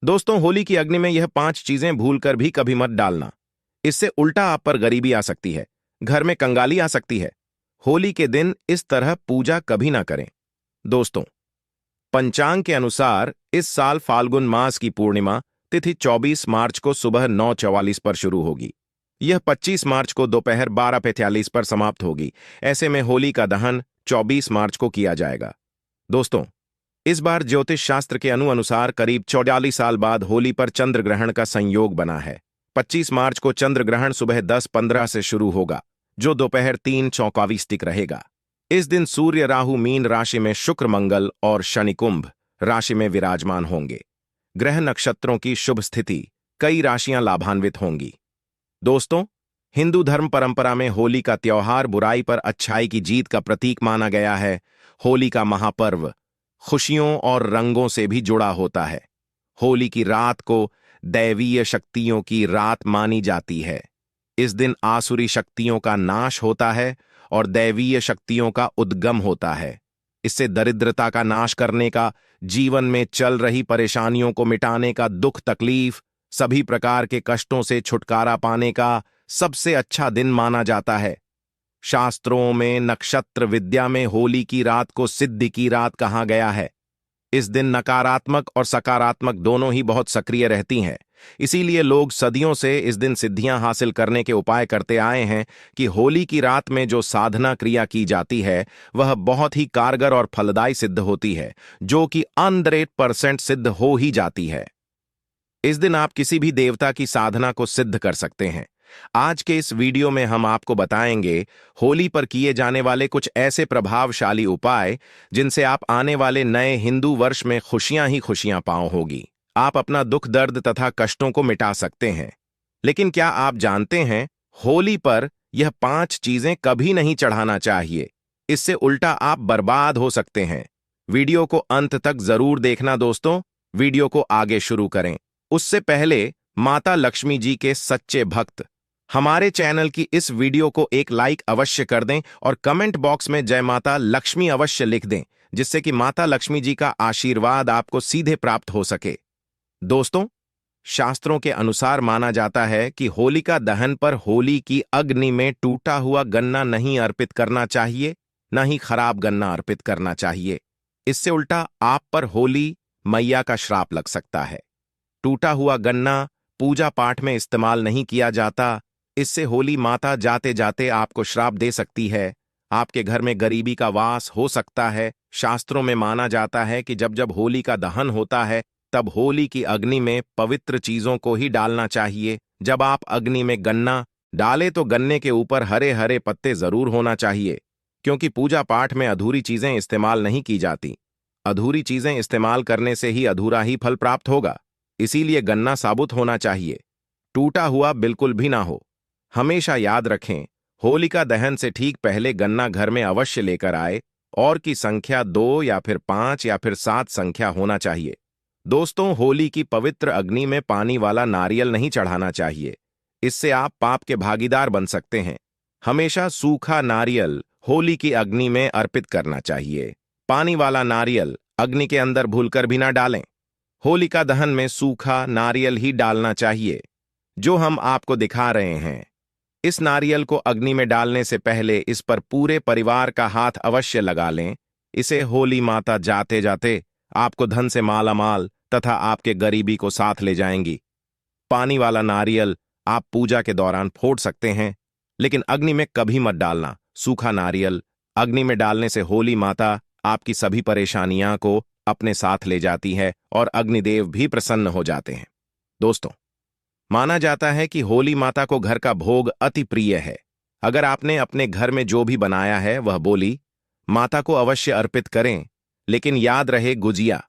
दोस्तों, होली की अग्नि में यह 5 चीजें भूलकर भी कभी मत डालना। इससे उल्टा आप पर गरीबी आ सकती है, घर में कंगाली आ सकती है। होली के दिन इस तरह पूजा कभी ना करें। दोस्तों, पंचांग के अनुसार इस साल फाल्गुन मास की पूर्णिमा तिथि 24 मार्च को सुबह 9:44 पर शुरू होगी। यह 25 मार्च को दोपहर 12:45 पर समाप्त होगी। ऐसे में होली का दहन 24 मार्च को किया जाएगा। दोस्तों, इस बार ज्योतिष शास्त्र के अनुसार करीब 44 साल बाद होली पर चंद्र ग्रहण का संयोग बना है। 25 मार्च को चंद्र ग्रहण सुबह 10:15 से शुरू होगा, जो दोपहर 3:24 तक रहेगा। इस दिन सूर्य राहु मीन राशि में, शुक्र मंगल और शनि कुंभ राशि में विराजमान होंगे। ग्रह नक्षत्रों की शुभ स्थिति, कई राशियां लाभान्वित होंगी। दोस्तों, हिंदू धर्म परंपरा में होली का त्योहार बुराई पर अच्छाई की जीत का प्रतीक माना गया है। होली का महापर्व खुशियों और रंगों से भी जुड़ा होता है। होली की रात को दैवीय शक्तियों की रात मानी जाती है। इस दिन आसुरी शक्तियों का नाश होता है और दैवीय शक्तियों का उद्गम होता है। इससे दरिद्रता का नाश करने का, जीवन में चल रही परेशानियों को मिटाने का, दुख तकलीफ सभी प्रकार के कष्टों से छुटकारा पाने का सबसे अच्छा दिन माना जाता है। शास्त्रों में नक्षत्र विद्या में होली की रात को सिद्धि की रात कहा गया है। इस दिन नकारात्मक और सकारात्मक दोनों ही बहुत सक्रिय रहती हैं। इसीलिए लोग सदियों से इस दिन सिद्धियां हासिल करने के उपाय करते आए हैं कि होली की रात में जो साधना क्रिया की जाती है वह बहुत ही कारगर और फलदायी सिद्ध होती है, जो कि 100% सिद्ध हो ही जाती है। इस दिन आप किसी भी देवता की साधना को सिद्ध कर सकते हैं। आज के इस वीडियो में हम आपको बताएंगे होली पर किए जाने वाले कुछ ऐसे प्रभावशाली उपाय जिनसे आप आने वाले नए हिंदू वर्ष में खुशियां ही खुशियां पाओ होगी। आप अपना दुख दर्द तथा कष्टों को मिटा सकते हैं। लेकिन क्या आप जानते हैं, होली पर यह 5 चीजें कभी नहीं चढ़ाना चाहिए। इससे उल्टा आप बर्बाद हो सकते हैं। वीडियो को अंत तक जरूर देखना। दोस्तों, वीडियो को आगे शुरू करें उससे पहले माता लक्ष्मी जी के सच्चे भक्त हमारे चैनल की इस वीडियो को एक लाइक अवश्य कर दें और कमेंट बॉक्स में जय माता लक्ष्मी अवश्य लिख दें, जिससे कि माता लक्ष्मी जी का आशीर्वाद आपको सीधे प्राप्त हो सके। दोस्तों, शास्त्रों के अनुसार माना जाता है कि होलिका दहन पर होली की अग्नि में टूटा हुआ गन्ना नहीं अर्पित करना चाहिए, न ही खराब गन्ना अर्पित करना चाहिए। इससे उल्टा आप पर होली मैया का श्राप लग सकता है। टूटा हुआ गन्ना पूजा पाठ में इस्तेमाल नहीं किया जाता। इससे होली माता जाते जाते आपको श्राप दे सकती है। आपके घर में गरीबी का वास हो सकता है। शास्त्रों में माना जाता है कि जब जब होली का दहन होता है तब होली की अग्नि में पवित्र चीजों को ही डालना चाहिए। जब आप अग्नि में गन्ना डालें तो गन्ने के ऊपर हरे हरे पत्ते जरूर होना चाहिए, क्योंकि पूजा पाठ में अधूरी चीजें इस्तेमाल नहीं की जाती। अधूरी चीजें इस्तेमाल करने से ही अधूरा ही फल प्राप्त होगा। इसीलिए गन्ना साबुत होना चाहिए, टूटा हुआ बिल्कुल भी ना हो। हमेशा याद रखें, होलिका दहन से ठीक पहले गन्ना घर में अवश्य लेकर आए और की संख्या 2 या फिर 5 या फिर 7 संख्या होना चाहिए। दोस्तों, होली की पवित्र अग्नि में पानी वाला नारियल नहीं चढ़ाना चाहिए। इससे आप पाप के भागीदार बन सकते हैं। हमेशा सूखा नारियल होली की अग्नि में अर्पित करना चाहिए। पानी वाला नारियल अग्नि के अंदर भूलकर भी ना डालें। होलिका दहन में सूखा नारियल ही डालना चाहिए, जो हम आपको दिखा रहे हैं। इस नारियल को अग्नि में डालने से पहले इस पर पूरे परिवार का हाथ अवश्य लगा लें। इसे होली माता जाते जाते आपको धन से मालामाल तथा आपके गरीबी को साथ ले जाएंगी। पानी वाला नारियल आप पूजा के दौरान फोड़ सकते हैं, लेकिन अग्नि में कभी मत डालना। सूखा नारियल अग्नि में डालने से होली माता आपकी सभी परेशानियां को अपने साथ ले जाती है और अग्निदेव भी प्रसन्न हो जाते हैं। दोस्तों, माना जाता है कि होली माता को घर का भोग अति प्रिय है। अगर आपने अपने घर में जो भी बनाया है वह बोली माता को अवश्य अर्पित करें, लेकिन याद रहे गुजिया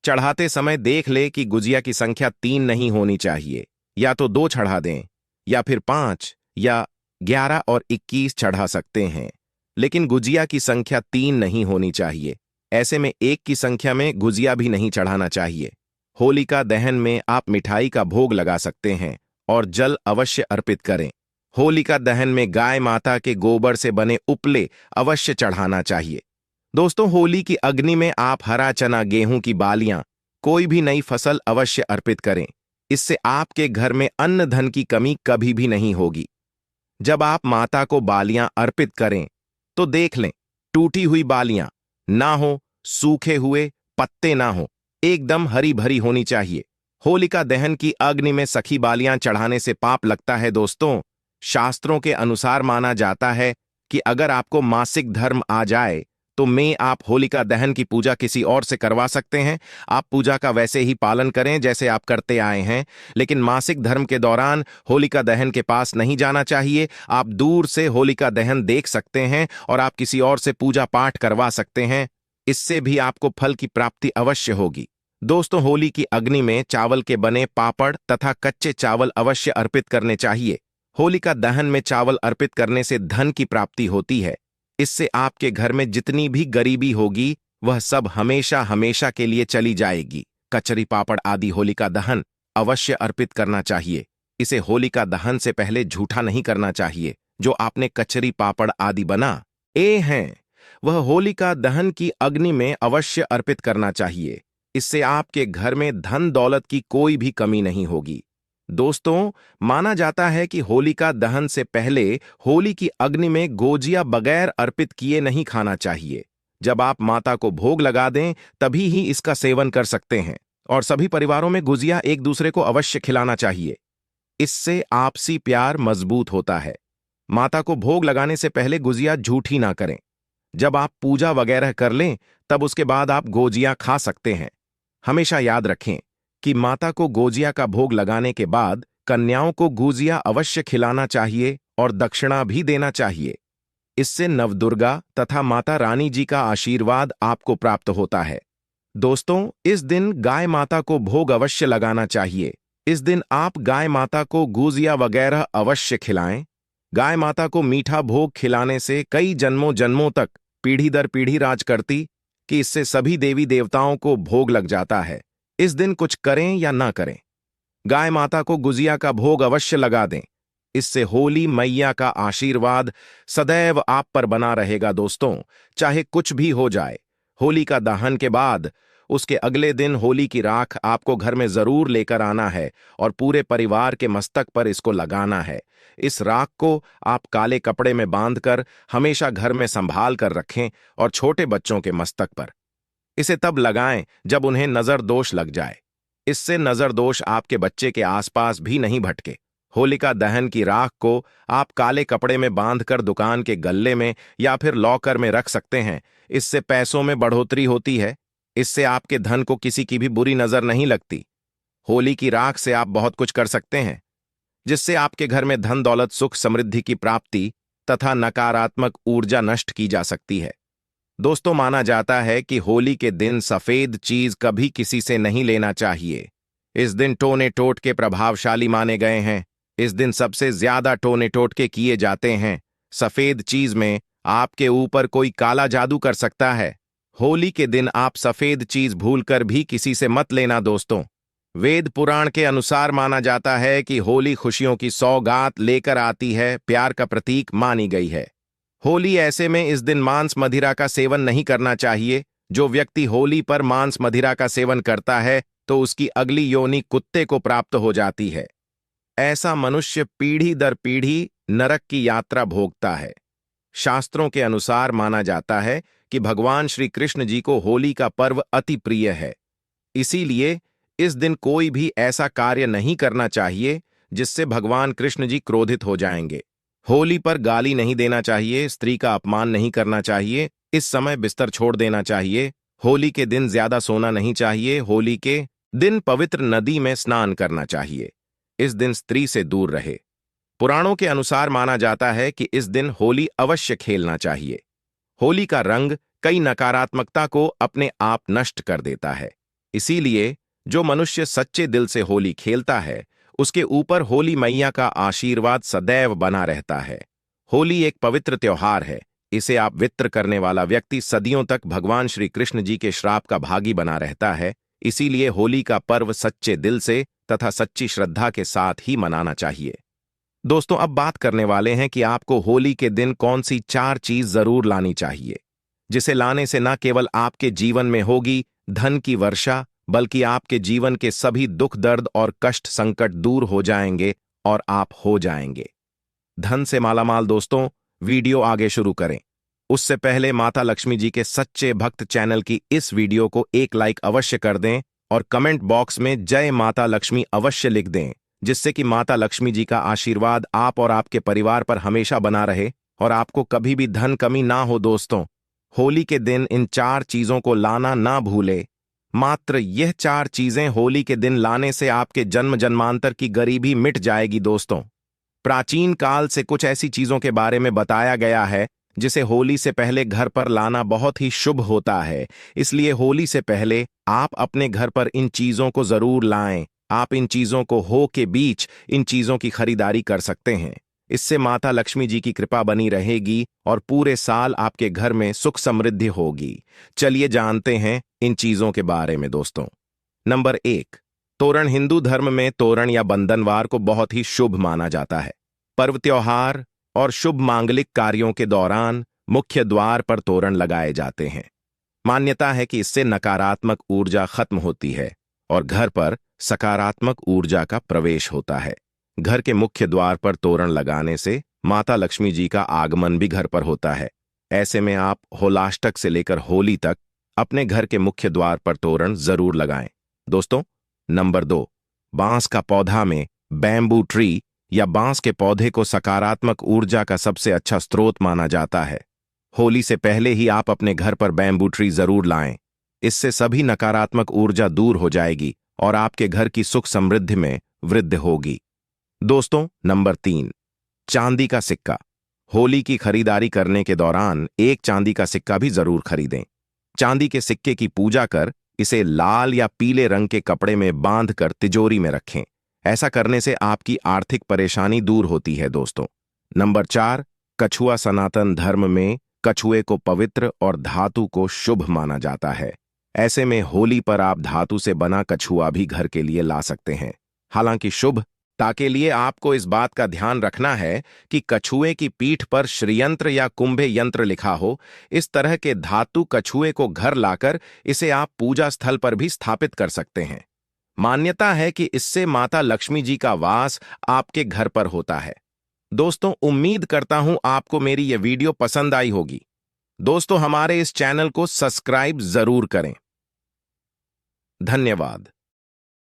चढ़ाते समय देख ले कि गुजिया की संख्या 3 नहीं होनी चाहिए। या तो 2 चढ़ा दें या फिर 5 या 11 और 21 चढ़ा सकते हैं, लेकिन गुजिया की संख्या 3 नहीं होनी चाहिए। ऐसे में 1 की संख्या में गुजिया भी नहीं चढ़ाना चाहिए। होलिका दहन में आप मिठाई का भोग लगा सकते हैं और जल अवश्य अर्पित करें। होलिका दहन में गाय माता के गोबर से बने उपले अवश्य चढ़ाना चाहिए। दोस्तों, होली की अग्नि में आप हरा चना, गेहूं की बालियां कोई भी नई फसल अवश्य अर्पित करें। इससे आपके घर में अन्न धन की कमी कभी भी नहीं होगी। जब आप माता को बालियां अर्पित करें तो देख लें, टूटी हुई बालियां ना हो, सूखे हुए पत्ते ना हो, एकदम हरी भरी होनी चाहिए। होलिका दहन की अग्नि में सखी बालियां चढ़ाने से पाप लगता है दोस्तों। शास्त्रों के अनुसार माना जाता है कि अगर आपको मासिक धर्म आ जाए तो आप होलिका दहन की पूजा किसी और से करवा सकते हैं। आप पूजा का वैसे ही पालन करें जैसे आप करते आए हैं, लेकिन मासिक धर्म के दौरान होलिका दहन के पास नहीं जाना चाहिए। आप दूर से होलिका दहन देख सकते हैं और आप किसी और से पूजा पाठ करवा सकते हैं। इससे भी आपको फल की प्राप्ति अवश्य होगी। दोस्तों, होली की अग्नि में चावल के बने पापड़ तथा कच्चे चावल अवश्य अर्पित करने चाहिए। होलिका दहन में चावल अर्पित करने से धन की प्राप्ति होती है। इससे आपके घर में जितनी भी गरीबी होगी वह सब हमेशा हमेशा के लिए चली जाएगी। कचरी पापड़ आदि होलिका दहन अवश्य अर्पित करना चाहिए। इसे होलिका दहन से पहले झूठा नहीं करना चाहिए। जो आपने कचरी पापड़ आदि बना हैं वह होलिका दहन की अग्नि में अवश्य अर्पित करना चाहिए। इससे आपके घर में धन दौलत की कोई भी कमी नहीं होगी। दोस्तों, माना जाता है कि होलिका दहन से पहले होली की अग्नि में गोजिया बगैर अर्पित किए नहीं खाना चाहिए। जब आप माता को भोग लगा दें तभी ही इसका सेवन कर सकते हैं। और सभी परिवारों में गुजिया एक दूसरे को अवश्य खिलाना चाहिए। इससे आपसी प्यार मजबूत होता है। माता को भोग लगाने से पहले गुजिया झूठी ना करें। जब आप पूजा वगैरह कर लें तब उसके बाद आप गोजिया खा सकते हैं। हमेशा याद रखें कि माता को गोजिया का भोग लगाने के बाद कन्याओं को गुजिया अवश्य खिलाना चाहिए और दक्षिणा भी देना चाहिए। इससे नवदुर्गा तथा माता रानी जी का आशीर्वाद आपको प्राप्त होता है। दोस्तों, इस दिन गाय माता को भोग अवश्य लगाना चाहिए। इस दिन आप गाय माता को गुजिया वगैरह अवश्य खिलाएं। गाय माता को मीठा भोग खिलाने से कई जन्मों जन्मों तक पीढ़ी दर पीढ़ी राज करती कि इससे सभी देवी देवताओं को भोग लग जाता है। इस दिन कुछ करें या ना करें, गाय माता को गुजिया का भोग अवश्य लगा दें। इससे होली मैया का आशीर्वाद सदैव आप पर बना रहेगा। दोस्तों, चाहे कुछ भी हो जाए, होली का दहन के बाद उसके अगले दिन होली की राख आपको घर में जरूर लेकर आना है और पूरे परिवार के मस्तक पर इसको लगाना है। इस राख को आप काले कपड़े में बांधकर हमेशा घर में संभाल कर रखें और छोटे बच्चों के मस्तक पर इसे तब लगाएं जब उन्हें नजर दोष लग जाए। इससे नजर दोष आपके बच्चे के आसपास भी नहीं भटके। होलिका दहन की राख को आप काले कपड़े में बांधकर दुकान के गल्ले में या फिर लॉकर में रख सकते हैं। इससे पैसों में बढ़ोतरी होती है। इससे आपके धन को किसी की भी बुरी नजर नहीं लगती। होली की राख से आप बहुत कुछ कर सकते हैं, जिससे आपके घर में धन दौलत सुख समृद्धि की प्राप्ति तथा नकारात्मक ऊर्जा नष्ट की जा सकती है। दोस्तों, माना जाता है कि होली के दिन सफेद चीज कभी किसी से नहीं लेना चाहिए। इस दिन टोने टोटके प्रभावशाली माने गए हैं। इस दिन सबसे ज्यादा टोने टोटके किए जाते हैं। सफेद चीज में आपके ऊपर कोई काला जादू कर सकता है। होली के दिन आप सफेद चीज भूलकर भी किसी से मत लेना। दोस्तों, वेद पुराण के अनुसार माना जाता है कि होली खुशियों की सौगात लेकर आती है, प्यार का प्रतीक मानी गई है। होली ऐसे में इस दिन मांस मदिरा का सेवन नहीं करना चाहिए। जो व्यक्ति होली पर मांस मदिरा का सेवन करता है तो उसकी अगली योनि कुत्ते को प्राप्त हो जाती है। ऐसा मनुष्य पीढ़ी दर पीढ़ी नरक की यात्रा भोगता है। शास्त्रों के अनुसार माना जाता है कि भगवान श्री कृष्ण जी को होली का पर्व अति प्रिय है। इसीलिए इस दिन कोई भी ऐसा कार्य नहीं करना चाहिए जिससे भगवान कृष्ण जी क्रोधित हो जाएंगे। होली पर गाली नहीं देना चाहिए, स्त्री का अपमान नहीं करना चाहिए, इस समय बिस्तर छोड़ देना चाहिए। होली के दिन ज्यादा सोना नहीं चाहिए। होली के दिन पवित्र नदी में स्नान करना चाहिए। इस दिन स्त्री से दूर रहे। पुराणों के अनुसार माना जाता है कि इस दिन होली अवश्य खेलना चाहिए। होली का रंग कई नकारात्मकता को अपने आप नष्ट कर देता है। इसीलिए जो मनुष्य सच्चे दिल से होली खेलता है उसके ऊपर होली मैया का आशीर्वाद सदैव बना रहता है। होली एक पवित्र त्योहार है। इसे आप वित्र करने वाला व्यक्ति सदियों तक भगवान श्री कृष्ण जी के श्राप का भागी बना रहता है। इसीलिए होली का पर्व सच्चे दिल से तथा सच्ची श्रद्धा के साथ ही मनाना चाहिए। दोस्तों, अब बात करने वाले हैं कि आपको होली के दिन कौन सी 4 चीज जरूर लानी चाहिए, जिसे लाने से न केवल आपके जीवन में होगी धन की वर्षा बल्कि आपके जीवन के सभी दुख दर्द और कष्ट संकट दूर हो जाएंगे और आप हो जाएंगे धन से मालामाल। दोस्तों, वीडियो आगे शुरू करें उससे पहले माता लक्ष्मी जी के सच्चे भक्त चैनल की इस वीडियो को एक लाइक अवश्य कर दें और कमेंट बॉक्स में जय माता लक्ष्मी अवश्य लिख दें, जिससे कि माता लक्ष्मी जी का आशीर्वाद आप और आपके परिवार पर हमेशा बना रहे और आपको कभी भी धन कमी ना हो। दोस्तों, होली के दिन इन 4 चीजों को लाना ना भूले। मात्र यह 4 चीजें होली के दिन लाने से आपके जन्म जन्मांतर की गरीबी मिट जाएगी। दोस्तों, प्राचीन काल से कुछ ऐसी चीजों के बारे में बताया गया है जिसे होली से पहले घर पर लाना बहुत ही शुभ होता है। इसलिए होली से पहले आप अपने घर पर इन चीजों को जरूर लाएं। आप इन चीजों को हो के बीच इन चीजों की खरीदारी कर सकते हैं। इससे माता लक्ष्मी जी की कृपा बनी रहेगी और पूरे साल आपके घर में सुख समृद्धि होगी। चलिए जानते हैं इन चीजों के बारे में। दोस्तों, नंबर 1, तोरण। हिंदू धर्म में तोरण या बंधनवार को बहुत ही शुभ माना जाता है। पर्व, त्योहार और शुभ मांगलिक कार्यों के दौरान मुख्य द्वार पर तोरण लगाए जाते हैं। मान्यता है कि इससे नकारात्मक ऊर्जा खत्म होती है और घर पर सकारात्मक ऊर्जा का प्रवेश होता है। घर के मुख्य द्वार पर तोरण लगाने से माता लक्ष्मी जी का आगमन भी घर पर होता है। ऐसे में आप होलाष्टक से लेकर होली तक अपने घर के मुख्य द्वार पर तोरण जरूर लगाएं। दोस्तों, नंबर 2, बांस का पौधा में बैम्बू ट्री या बांस के पौधे को सकारात्मक ऊर्जा का सबसे अच्छा स्रोत माना जाता है। होली से पहले ही आप अपने घर पर बैम्बू ट्री जरूर लाएं। इससे सभी नकारात्मक ऊर्जा दूर हो जाएगी और आपके घर की सुख समृद्धि में वृद्धि होगी। दोस्तों, नंबर 3, चांदी का सिक्का। होली की खरीदारी करने के दौरान एक चांदी का सिक्का भी जरूर खरीदें। चांदी के सिक्के की पूजा कर इसे लाल या पीले रंग के कपड़े में बांधकर तिजोरी में रखें। ऐसा करने से आपकी आर्थिक परेशानी दूर होती है। दोस्तों, नंबर 4, कछुआ। सनातन धर्म में कछुए को पवित्र और धातु को शुभ माना जाता है। ऐसे में होली पर आप धातु से बना कछुआ भी घर के लिए ला सकते हैं। हालांकि शुभ ताके लिए आपको इस बात का ध्यान रखना है कि कछुए की पीठ पर श्रीयंत्र या कुंभे यंत्र लिखा हो। इस तरह के धातु कछुए को घर लाकर इसे आप पूजा स्थल पर भी स्थापित कर सकते हैं। मान्यता है कि इससे माता लक्ष्मी जी का वास आपके घर पर होता है। दोस्तों, उम्मीद करता हूं आपको मेरी यह वीडियो पसंद आई होगी। दोस्तों, हमारे इस चैनल को सब्सक्राइब जरूर करें। धन्यवाद।